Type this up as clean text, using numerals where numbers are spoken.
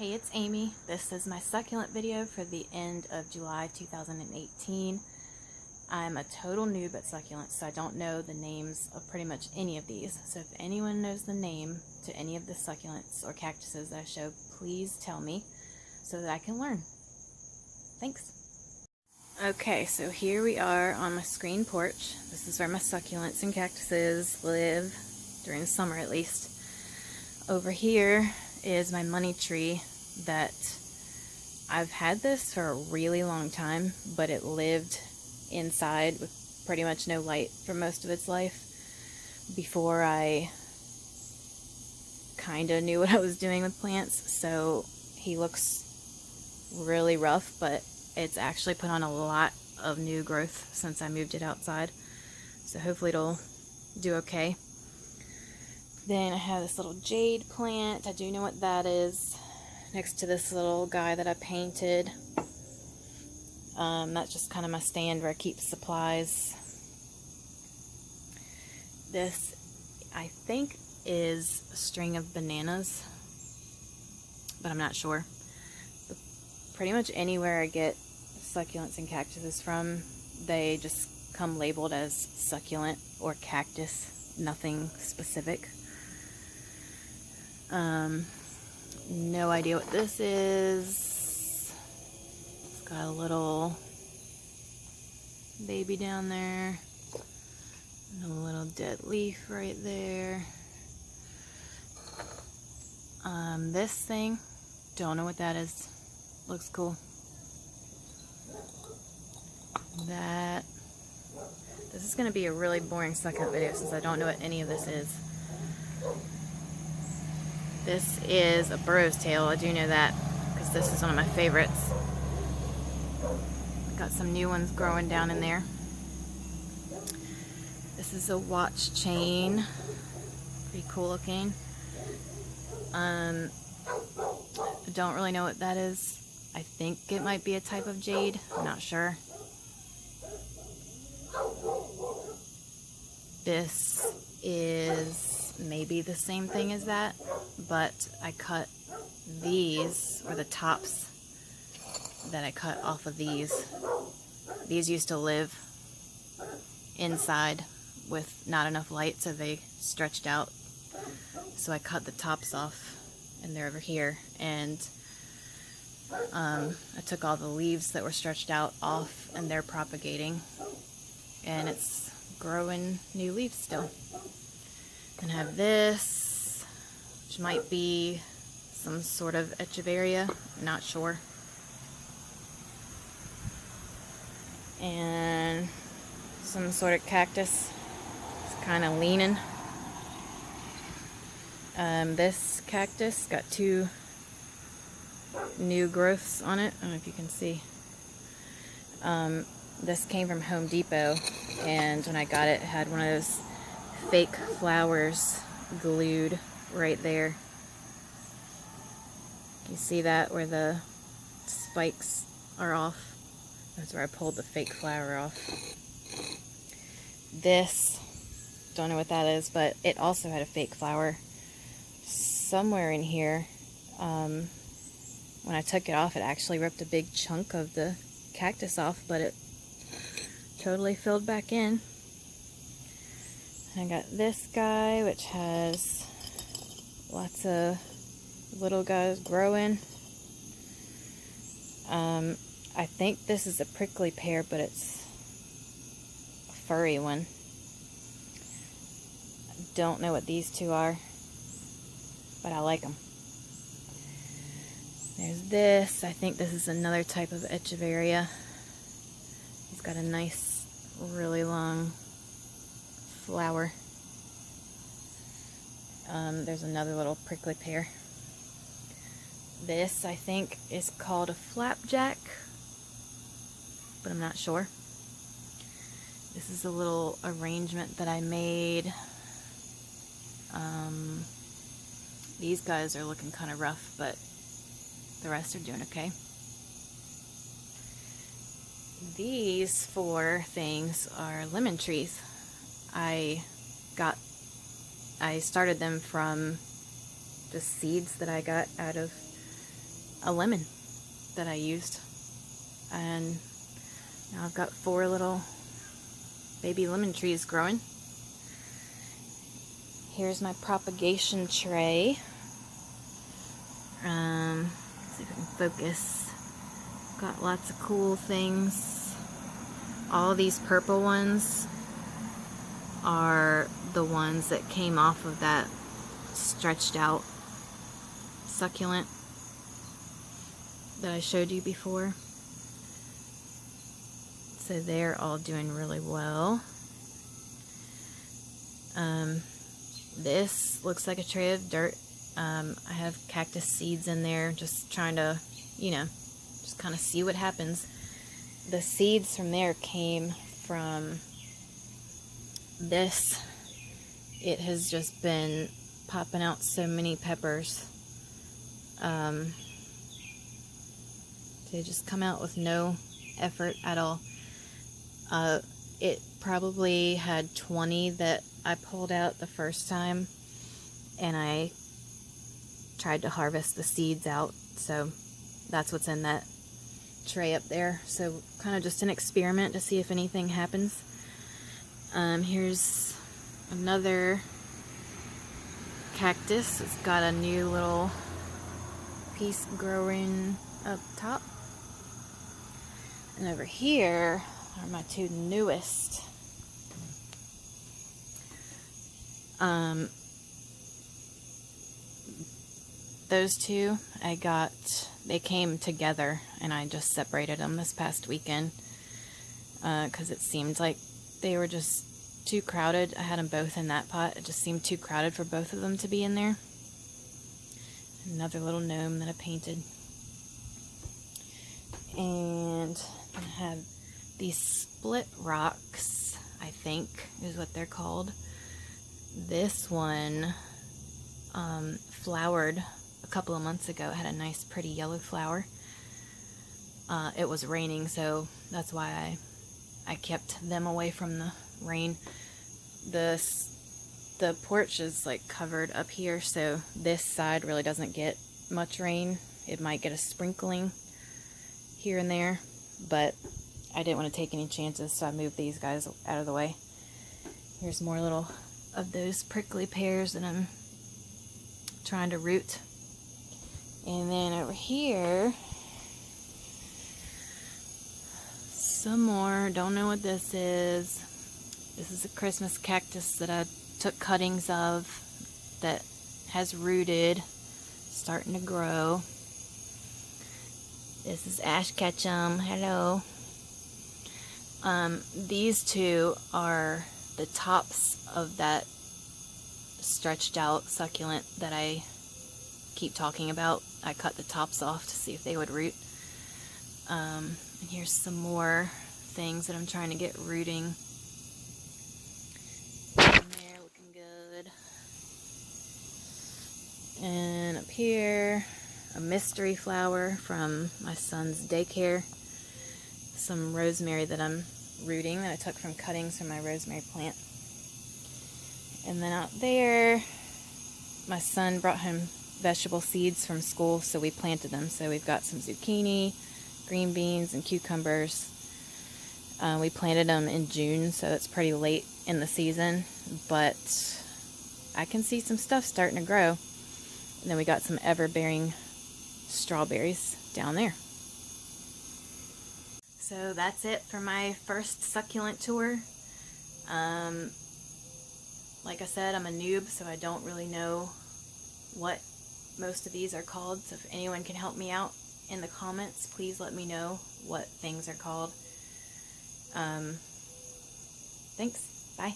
Hey, it's Amy. This is my succulent video for the end of July 2018. I'm a total noob at succulents, so I don't know the names of pretty much any of these. So if anyone knows the name to any of the succulents or cactuses that I show, please tell me so that I can learn. Thanks. Okay, so here we are on my screen porch. This is where my succulents and cactuses live, during the summer at least. Over here is my money tree that I've had this for a really long time, but it lived inside with pretty much no light for most of its life before I kind of knew what I was doing with plants. So he looks really rough, but it's actually put on a lot of new growth since I moved it outside. So hopefully it'll do okay. Then I have this little jade plant. I do know what that is. Next to this little guy that I painted. That's just kind of my stand where I keep supplies. This, I think, is a string of bananas, but I'm not sure. But pretty much anywhere I get succulents and cactuses from, they just come labeled as succulent or cactus, nothing specific. No idea what this is. It's got a little baby down there. And a little dead leaf right there. This thing, don't know what that is. Looks cool. This is going to be a really boring succulent video since I don't know what any of this is. This is a burro's tail, I do know that, because this is one of my favorites. Got some new ones growing down in there. This is a watch chain, pretty cool looking. I don't really know what that is. I think it might be a type of jade, I'm not sure. This is maybe the same thing as that, but I cut these, or the tops that I cut off of these. These used to live inside with not enough light, so they stretched out. So I cut the tops off, and they're over here. And I took all the leaves that were stretched out off, and they're propagating. And it's growing new leaves still. And I have this, which might be some sort of echeveria, not sure. And some sort of cactus. It's kind of leaning. This cactus got 2 new growths on it. I don't know if you can see. This came from Home Depot, and when I got it, it had one of those fake flowers glued right there. You see that, where the spikes are off? That's where I pulled the fake flower off. This, don't know what that is, but it also had a fake flower somewhere in here. When I took it off, it actually ripped a big chunk of the cactus off, but it totally filled back in. I got this guy, which has lots of little guys growing. I think this is a prickly pear, but it's a furry one. I don't know what these two are, but I like them. There's this. I think this is another type of echeveria. It's got a nice, really long flower. There's another little prickly pear. This, I think, is called a flapjack, but I'm not sure. This is a little arrangement that I made. These guys are looking kind of rough, but the rest are doing okay. These 4 things are lemon trees. I started them from the seeds that I got out of a lemon that I used. And now I've got 4 little baby lemon trees growing. Here's my propagation tray. See if I can focus. Got lots of cool things. All these purple ones are the ones that came off of that stretched out succulent that I showed you before. So they're all doing really well. This looks like a tray of dirt. I have cactus seeds in there, just trying to, you know, just kind of see what happens. The seeds from there came from this. It has just been popping out so many peppers. They just come out with no effort at all. It probably had 20 that I pulled out the first time, and I tried to harvest the seeds out, so that's what's in that tray up there. So kind of just an experiment to see if anything happens. Here's another cactus. It's got a new little piece growing up top. And over here are my 2 newest. Those 2 I got, they came together and I just separated them this past weekend because it seemed like they were just too crowded. I had them both in that pot. It just seemed too crowded for both of them to be in there. Another little gnome that I painted. And I have these split rocks, I think is what they're called. This one flowered a couple of months ago. It had a nice pretty yellow flower. It was raining, so that's why I kept them away from the rain. The porch is like covered up here, so this side really doesn't get much rain. It might get a sprinkling here and there, but I didn't want to take any chances, so I moved these guys out of the way. Here's more little of those prickly pears that I'm trying to root. And then over here, some more. Don't know what this is. This is a Christmas cactus that I took cuttings of that has rooted, starting to grow. This is Ash Ketchum. Hello. These 2 are the tops of that stretched out succulent that I keep talking about. I cut the tops off to see if they would root. And here's some more things that I'm trying to get rooting. And they're looking good. And up here, a mystery flower from my son's daycare. Some rosemary that I'm rooting that I took from cuttings from my rosemary plant. And then out there, my son brought home vegetable seeds from school, so we planted them. So we've got some zucchini, green beans, and cucumbers. We planted them in June, so it's pretty late in the season, but I can see some stuff starting to grow. And then we got some ever-bearing strawberries down there. So that's it for my first succulent tour. Like I said, I'm a noob, so I don't really know what most of these are called. So if anyone can help me out in the comments, please let me know what things are called. Thanks. Bye.